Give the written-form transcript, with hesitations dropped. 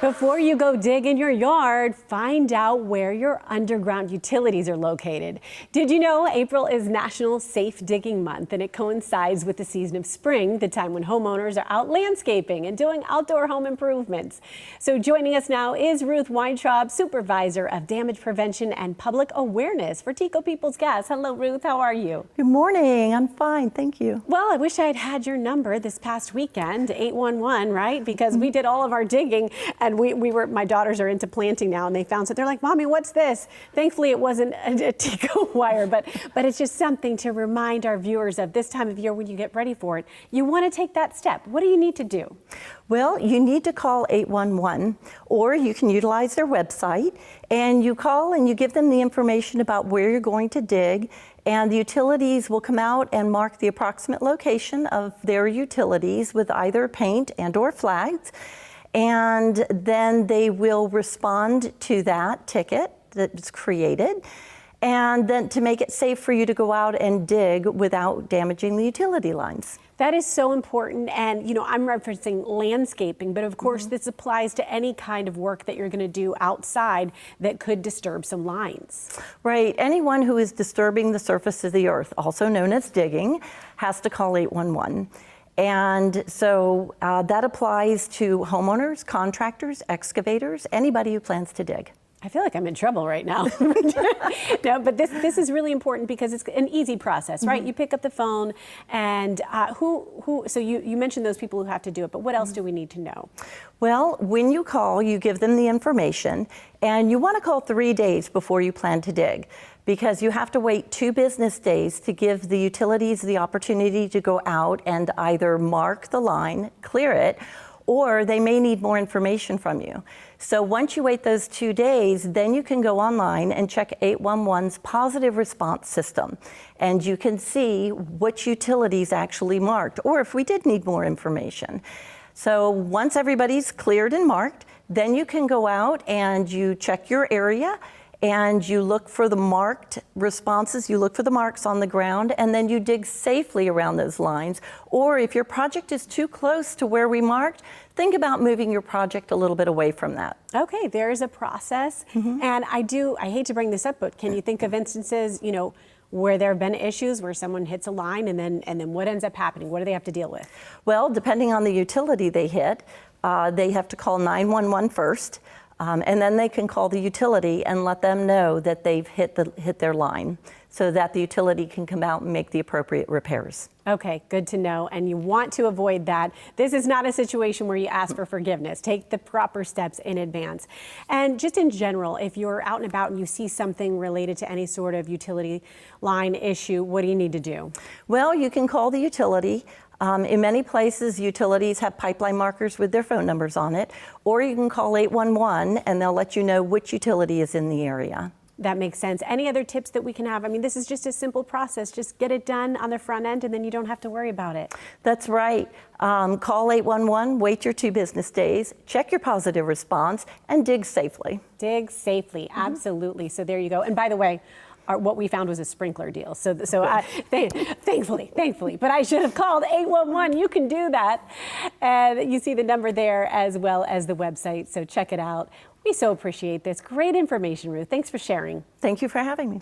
Before you go dig in your yard, find out where your underground utilities are located. Did you know April is National Safe Digging Month, and it coincides with the season of spring, the time when homeowners are out landscaping and doing outdoor home improvements. So joining us now is Ruth Weintraub, Supervisor of Damage Prevention and Public Awareness for TECO Peoples Gas. Hello, Ruth. How are you? Good morning. I'm fine. Thank you. Well, I wish I had your number this past weekend, 811, right? Because we did all of our digging, and my daughters are into planting now, and they found something. They're like, Mommy, what's this? Thankfully, it wasn't a TECO wire, but it's just something to remind our viewers of this time of year when you get ready for it. You want to take that step. What do you need to do? Well, you need to call 811, or you can utilize their website, and you call and you give them the information about where you're going to dig, and the utilities will come out and mark the approximate location of their utilities with either paint and/or flags. And then they will respond to that ticket that's created, and then to make it safe for you to go out and dig without damaging the utility lines. That is so important. And, you know, I'm referencing landscaping, but of course this applies to any kind of work that you're going to do outside that could disturb some lines. Right. Anyone who is disturbing the surface of the earth, also known as digging, has to call 811. And so that applies to homeowners, contractors, excavators, anybody who plans to dig. I feel like I'm in trouble right now. No, but this is really important because it's an easy process, right? You pick up the phone, and so you mentioned those people who have to do it, but what else do we need to know? Well, when you call, you give them the information, and you want to call 3 days before you plan to dig, because you have to wait 2 business days to give the utilities the opportunity to go out and either mark the line, clear it, or they may need more information from you. So once you wait those 2 days, then you can go online and check 811's positive response system. And you can see which utilities actually marked, or if we did need more information. So once everybody's cleared and marked, then you can go out and you check your area, and you look for the marked responses, you look for the marks on the ground, and then you dig safely around those lines. Or if your project is too close to where we marked, think about moving your project a little bit away from that. Okay, there is a process. And I hate to bring this up, but can you think of instances, you know, where there have been issues where someone hits a line and then what ends up happening? What do they have to deal with? Well, depending on the utility they hit, they have to call 911 first. And then they can call the utility and let them know that they've hit their line, so that the utility can come out and make the appropriate repairs. Okay, good to know. And you want to avoid that. This is not a situation where you ask for forgiveness. Take the proper steps in advance. And just in general, if you're out and about and you see something related to any sort of utility line issue, what do you need to do? Well, you can call the utility. In many places, utilities have pipeline markers with their phone numbers on it, or you can call 811 and they'll let you know which utility is in the area. That makes sense. Any other tips that we can have? I mean, this is just a simple process. Just get it done on the front end, and then you don't have to worry about it. That's right. Call 811, wait your 2 business days, check your positive response, and dig safely. Dig safely, absolutely. So there you go. And by the way, what we found was a sprinkler deal. Thankfully, but I should have called 811. You can do that. And you see the number there as well as the website. So check it out. We so appreciate this. Great information, Ruth. Thanks for sharing. Thank you for having me.